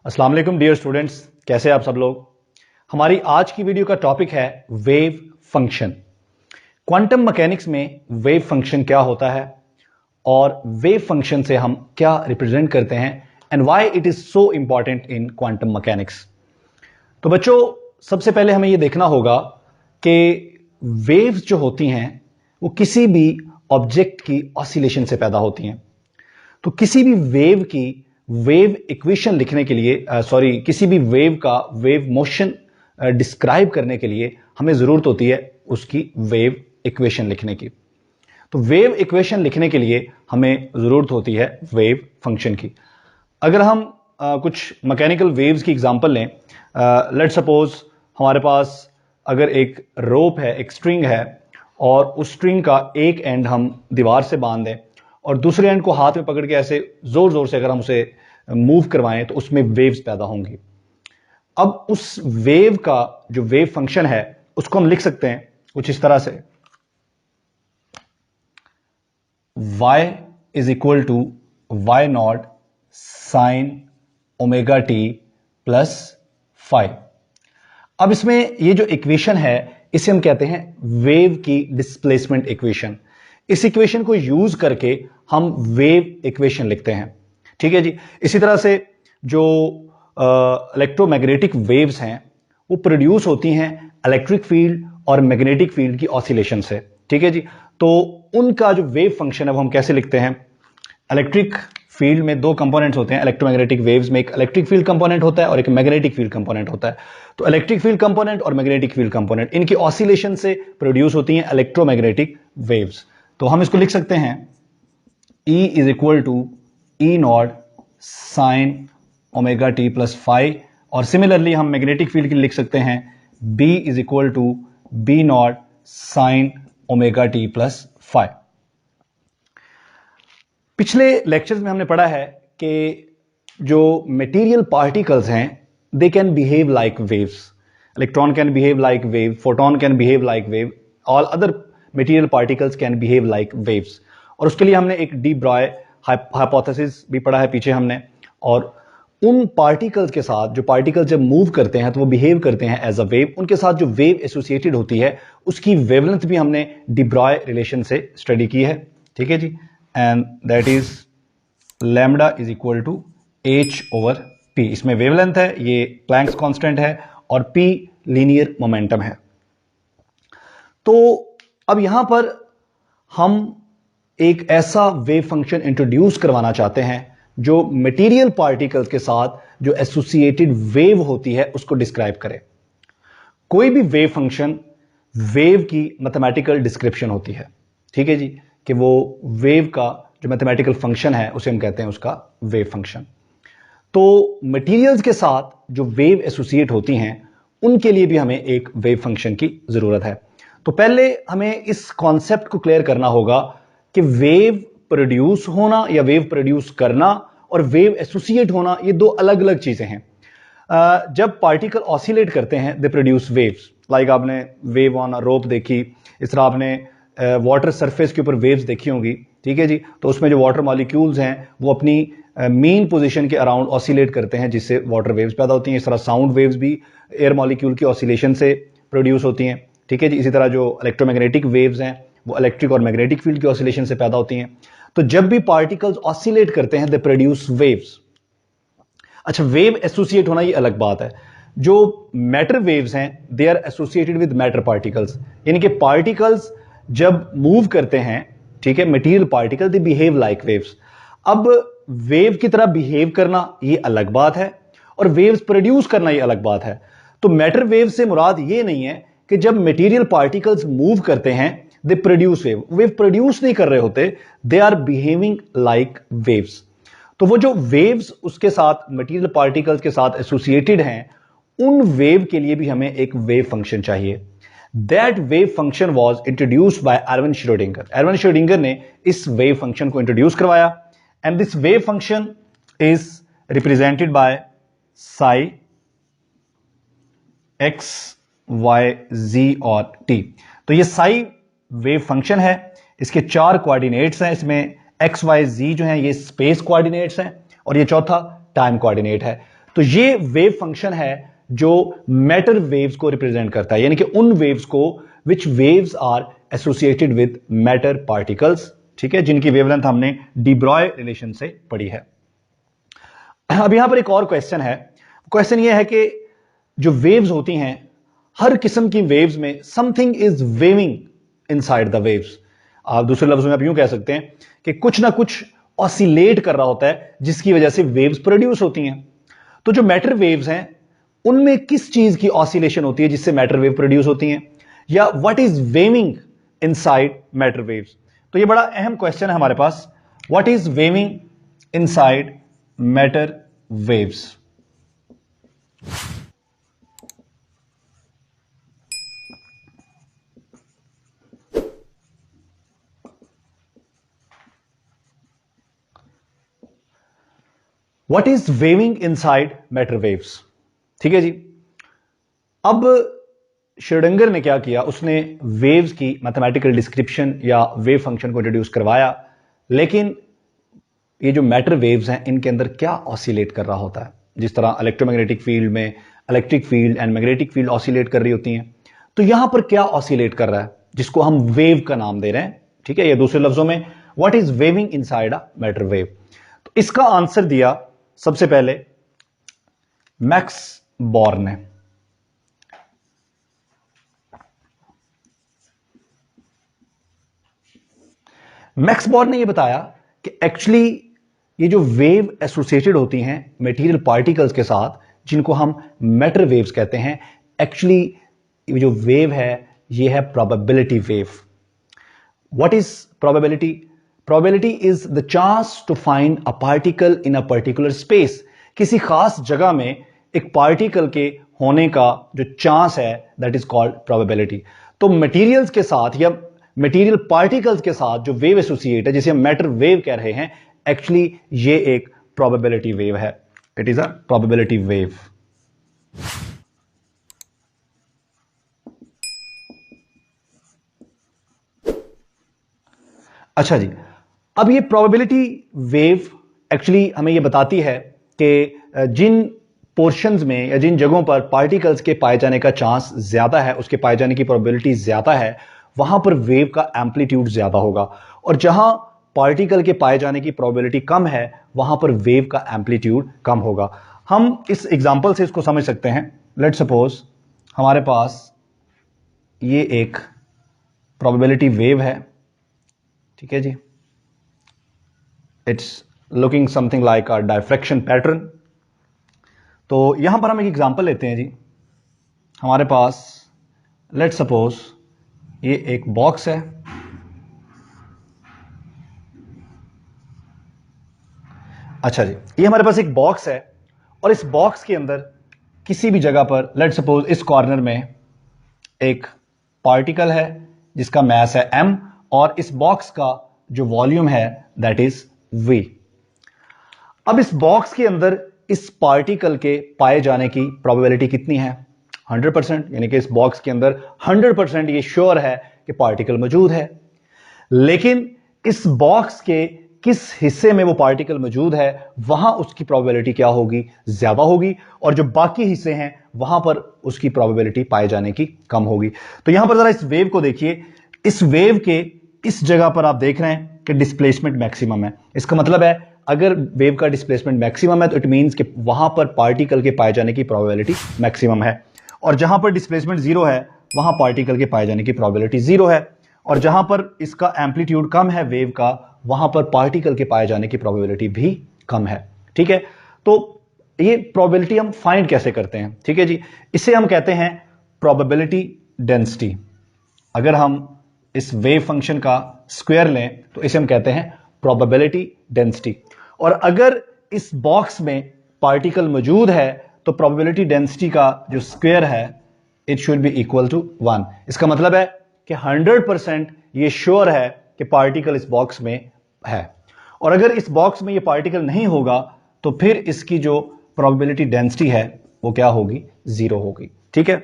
अस्सलाम वालेकुम dear students, कैसे आप सब लोग। हमारी आज की वीडियो का टॉपिक है वेव फंक्शन। क्वांटम मैकेनिक्स में वेव फंक्शन क्या होता है और वेव फंक्शन से हम क्या रिप्रेजेंट करते हैं and why it is so important in quantum mechanics. तो बच्चों, सबसे पहले हमें यह देखना होगा कि वेव्स जो होती हैं वो किसी भी ऑब्जेक्ट की ऑसिलेशन से पैदा होती हैं। तो किसी भी वेव की वेव इक्वेशन लिखने के लिए किसी भी वेव का वेव मोशन डिस्क्राइब करने के लिए हमें जरूरत होती है उसकी वेव इक्वेशन लिखने की। तो वेव इक्वेशन लिखने के लिए हमें जरूरत होती है वेव फंक्शन की। अगर हम कुछ मैकेनिकल वेव्स की एग्जांपल लें, लेट्स सपोज हमारे पास अगर एक रोप है, एक स्ट्रिंग है, और उस स्ट्रिंग का एक एंड हम दीवार से बांध दें और दूसरे एंड को हाथ में पकड़ के ऐसे जोर जोर से अगर हम उसे मूव करवाएं तो उसमें वेव्स पैदा होंगी। अब उस वेव का जो वेव फंक्शन है उसको हम लिख सकते हैं कुछ इस तरह से, y is equal to Y naught sine omega T plus five. अब इसमें ये जो इक्वेशन है इसे हम कहते हैं वेव की डिस्प्लेसमेंट इक्वेशन। इस इक्वेशन को यूज करके हम वेव इक्वेशन लिखते हैं, ठीक है जी। इसी तरह से जो इलेक्ट्रोमैग्नेटिक वेव्स हैं वो प्रोड्यूस होती हैं इलेक्ट्रिक फील्ड और मैग्नेटिक फील्ड की ऑसिलेशन से, ठीक है जी। तो उनका जो वेव फंक्शन है वो हम कैसे लिखते हैं। इलेक्ट्रिक फील्ड में दो कंपोनेंट्स होते हैं, इलेक्ट्रोमैग्नेटिक वेव्स में एक इलेक्ट्रिक फील्ड कंपोनेंट होता है और एक मैग्नेटिक फील्ड कंपोनेंट होता है। तो इलेक्ट्रिक फील्ड कंपोनेंट और मैग्नेटिक फील्ड कंपोनेंट, इनकी ऑसिलेशन से प्रोड्यूस होती हैं इलेक्ट्रोमैग्नेटिक वेव्स। तो हम इसको लिख सकते हैं E is equal to E naught sine omega T plus five, और सिमिलरली हम मैग्नेटिक फील्ड के लिए लिख सकते हैं B is equal to B naught sine omega T plus five. पिछले लेक्चर्स में हमने पढ़ा है कि जो मटेरियल पार्टिकल्स हैं they can behave like waves. Electron can behave like wave, photon can behave like wave, all other material particles can behave like waves. और उसके लिए हमने एक डी ब्रॉय हाइपोथेसिस भी पढ़ा है पीछे हमने, और उन पार्टिकल्स के साथ जो पार्टिकल्स जब मूव करते हैं तो वो बिहेव करते हैं एज अ वेव, उनके साथ जो वेव एसोसिएटेड होती है उसकी वेवलेंथ भी हमने डी ब्रॉय रिलेशन से स्टडी की है, ठीक है जी। And that is lambda is equal to H over P. इसमें वेवलेंथ है, ये प्लैंक्स कांस्टेंट है, और पी लीनियर मोमेंटम है। तो अब यहां पर हम एक ऐसा वेव फंक्शन इंट्रोड्यूस करवाना चाहते हैं जो मटेरियल पार्टिकल्स के साथ जो एसोसिएटेड वेव होती है उसको डिस्क्राइब करे। कोई भी वेव फंक्शन वेव की मैथमेटिकल डिस्क्रिप्शन होती है, ठीक है जी, कि वो वेव का जो मैथमेटिकल फंक्शन है उसे हम कहते हैं उसका वेव फंक्शन। तो मटेरियल्स के साथ जो वेव एसोसिएट होती हैं उनके लिए भी हमें एक वेव फंक्शन की जरूरत है। तो पहले हमें इस कॉन्सेप्ट को क्लियर करना होगा कि वेव प्रोड्यूस होना या वेव प्रोड्यूस करना और वेव एसोसिएट होना ये दो अलग अलग चीजें हैं। जब पार्टिकल ऑसिलेट करते हैं दे प्रोड्यूस वेव्स, लाइक आपने वेव ऑन अ रोप देखी, इस तरह आपने वाटर सरफेस के ऊपर वेव्स देखी होंगी, ठीक है जी। तो उसमें जो वाटर मॉलिक्यूल्स हैं वो अपनी मेन पोजीशन के अराउंड ऑसिलेट करते हैं जिससे वाटर वेव्स पैदा होती हैं। इस तरह साउंड वेव्स भी एयर मॉलिक्यूल की ऑसिलेशन से प्रोड्यूस होती हैं, ठीक है जी। इसी तरह जो इलेक्ट्रोमैग्नेटिक वेव्स हैं वो इलेक्ट्रिक और मैग्नेटिक फील्ड की ऑसिलेशन से पैदा होती हैं। तो जब भी पार्टिकल्स ऑसिलेट करते हैं दे प्रोड्यूस वेव्स। अच्छा, वेव एसोसिएट होना ये अलग बात है। जो मैटर वेव्स हैं they are associated with matter particles, यानी कि पार्टिकल्स जब मूव करते हैं, ठीक है, material particle they behave like waves. अब वेव की तरह बिहेव करना ये अलग बात है और वेव्स प्रोड्यूस करना ये अलग बात है। तो मैटर वेव से मुराद ये नहीं है कि जब मटेरियल पार्टिकल्स मूव करते हैं they produce wave, wave produce नहीं कर रहे होते, they are behaving like waves. तो वो जो वेव्स उसके साथ मटेरियल पार्टिकल्स के साथ एसोसिएटेड हैं उन वेव के लिए भी हमें एक वेव फंक्शन चाहिए। That wave function was introduced by Erwin Schrodinger. Erwin Schrodinger ने इस वेव फंक्शन को इंट्रोड्यूस करवाया and this wave function is represented by psi x y z और टी। तो ये साई वेव फंक्शन है, इसके चार कोऑर्डिनेट्स हैं, इसमें एक्स वाई जी जो हैं ये स्पेस कोऑर्डिनेट्स हैं और ये चौथा टाइम कोऑर्डिनेट है। तो ये वेव फंक्शन है जो मैटर वेव्स को रिप्रेजेंट करता है, यानी कि उन वेव्स को which waves are associated with matter particles, ठीक है, जिनकी वेवलेंथ हमने डी ब्रॉय रिलेशन से पढ़ी है। अब यहां पर एक और क्वेश्चन है। क्वेश्चन यह है कि जो वेव्स होती हैं, हर किस्म की वेव्स में something is waving inside the waves. आप दूसरे लफ्जों में आप यूं कह सकते हैं कि कुछ ना कुछ ऑसिलेट कर रहा होता है जिसकी वजह से वेव्स प्रोड्यूस होती हैं। तो जो मैटर वेव्स हैं उनमें किस चीज की ऑसिलेशन होती है जिससे मैटर वेव प्रोड्यूस होती हैं, या what is waving inside matter waves. तो ये बड़ा अहम क्वेश्चन है हमारे पास, what is waving inside matter waves. What is waving inside matter waves, ठीक है जी। अब श्रोडिंगर ने क्या किया, उसने वेव्स की मैथमेटिकल डिस्क्रिप्शन या वेव फंक्शन को इंट्रोड्यूस करवाया, लेकिन ये जो मैटर वेव्स हैं इनके अंदर क्या ऑसिलेट कर रहा होता है। जिस तरह इलेक्ट्रोमैग्नेटिक फील्ड में electric field and magnetic field oscillate कर रही होती हैं, तो यहां पर क्या ऑसिलेट कर रहा है जिसको हम वेव का नाम दे रहे हैं, ठीक है। या दूसरे लफ्जों में what is waving inside a matter wave. तो इसका आंसर दिया सबसे पहले मैक्स बॉर्न ने। मैक्स बॉर्न ने यह बताया कि एक्चुअली ये जो वेव एसोसिएटेड होती हैं मटेरियल पार्टिकल्स के साथ, जिनको हम मैटर वेव्स कहते हैं, एक्चुअली ये जो वेव है ये है probability wave. What is probability? Probability is the chance to find a particle in a particular space. किसी खास जगह में एक पार्टिकल के होने का जो चांस है दैट इज कॉल्ड प्रोबेबिलिटी। तो मटेरियल्स के साथ या मटेरियल पार्टिकल्स के साथ जो वेव एसोसिएट है, जिसे हम मैटर वेव कह रहे हैं, एक्चुअली ये एक प्रोबेबिलिटी वेव है। It is a probability wave. अच्छा जी, अब ये प्रोबेबिलिटी वेव एक्चुअली हमें ये बताती है कि जिन पोर्शंस में या जिन जगहों पर पार्टिकल्स के पाए जाने का चांस ज्यादा है, उसके पाए जाने की प्रोबेबिलिटी ज्यादा है, वहां पर वेव का एम्पलीट्यूड ज्यादा होगा, और जहां पार्टिकल के पाए जाने की प्रोबेबिलिटी कम है वहां पर वेव का एम्पलीट्यूड कम होगा। हम इस एग्जांपल से इसको समझ सकते हैं। लेट्स सपोज हमारे पास ये एक प्रोबेबिलिटी वेव है, ठीक है जी। It's looking something like a diffraction pattern. तो यहां पर हम एक एग्जांपल लेते हैं जी। हमारे पास लेट्स सपोज ये एक बॉक्स है, अच्छा जी, ये हमारे पास एक बॉक्स है, और इस बॉक्स के अंदर किसी भी जगह पर लेट्स सपोज इस कॉर्नर में एक पार्टिकल है जिसका मास है m, और इस बॉक्स का जो वॉल्यूम है दैट इज v। अब इस बॉक्स के अंदर इस पार्टिकल के पाए जाने की प्रोबेबिलिटी कितनी है? 100%, यानी कि इस बॉक्स के अंदर 100% ये श्योर है कि पार्टिकल मौजूद है। लेकिन इस बॉक्स के किस हिस्से में वो पार्टिकल मौजूद है वहां उसकी प्रोबेबिलिटी क्या होगी? ज्यादा होगी, और जो बाकी हिस्से हैं वहां पर उसकी प्रोबेबिलिटी पाए जाने की कम होगी। तो यहां पर जरा इस वेव को देखिए। इस वेव के इस जगह पर आप देख रहे हैं कि डिस्प्लेसमेंट मैक्सिमम है। इसका मतलब है अगर वेव का डिस्प्लेसमेंट मैक्सिमम है तो इट मींस कि वहां पर पार्टिकल के पाए जाने की प्रोबेबिलिटी मैक्सिमम है, और जहां पर डिस्प्लेसमेंट जीरो है वहां पार्टिकल के पाए जाने की प्रोबेबिलिटी जीरो है, और जहां पर इसका एम्पलीट्यूड कम है वेव का, वहां पर पार्टिकल के पाए जाने की प्रोबेबिलिटी भी कम है, ठीक है। तो ये प्रोबेबिलिटी हम फाइंड कैसे करते हैं? ठीक है जी, इसे हम कहते हैं प्रोबेबिलिटी डेंसिटी। अगर हम इस वेव फंक्शन का स्क्वायर लें तो इसे हम कहते हैं प्रोबेबिलिटी डेंसिटी, और अगर इस बॉक्स में पार्टिकल मौजूद है तो प्रोबेबिलिटी डेंसिटी का जो स्क्वायर है it should be equal to 1। इसका मतलब है कि 100% ये श्योर है कि पार्टिकल इस बॉक्स में है, और अगर इस बॉक्स में ये पार्टिकल नहीं होगा तो फिर इसकी जो प्रोबेबिलिटी डेंसिटी है वो क्या होगी? जीरो होगी, ठीक है।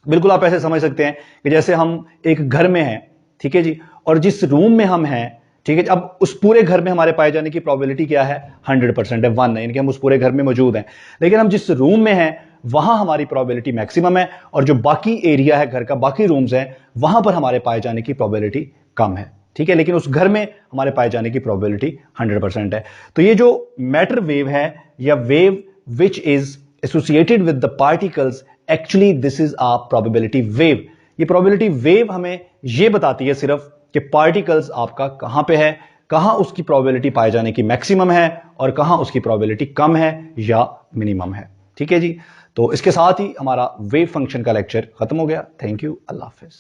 बिल्कुल आप ऐसे समझ सकते हैं कि जैसे हम एक घर में हैं, ठीक है जी, और जिस रूम में हम हैं ठीक है। अब उस पूरे घर में हमारे पाए जाने की प्रोबेबिलिटी क्या है? 100% है, 1 है, यानी कि हम उस पूरे घर में मौजूद हैं। लेकिन हम जिस रूम में हैं वहां हमारी प्रोबेबिलिटी मैक्सिमम है, और जो बाकी एरिया है घर का, बाकी रूम्स हैं, वहां पर हमारे पाए जाने की प्रोबेबिलिटी कम है। ठीक है, लेकिन उस घर में हमारे पाए जाने की प्रोबेबिलिटी 100% है। तो ये जो मैटर वेव है या wave which is associated with the particles, actually this is a probability wave. ये प्रोबेबिलिटी वेव हमें ये बताती है सिर्फ कि पार्टिकल्स आपका कहां पे है, कहां उसकी प्रोबेबिलिटी पाए जाने की मैक्सिमम है और कहां उसकी प्रोबेबिलिटी कम है या मिनिमम है। ठीक है जी। तो इसके साथ ही हमारा वेव फंक्शन का लेक्चर खत्म हो गया। Thank you, Allah Hafiz.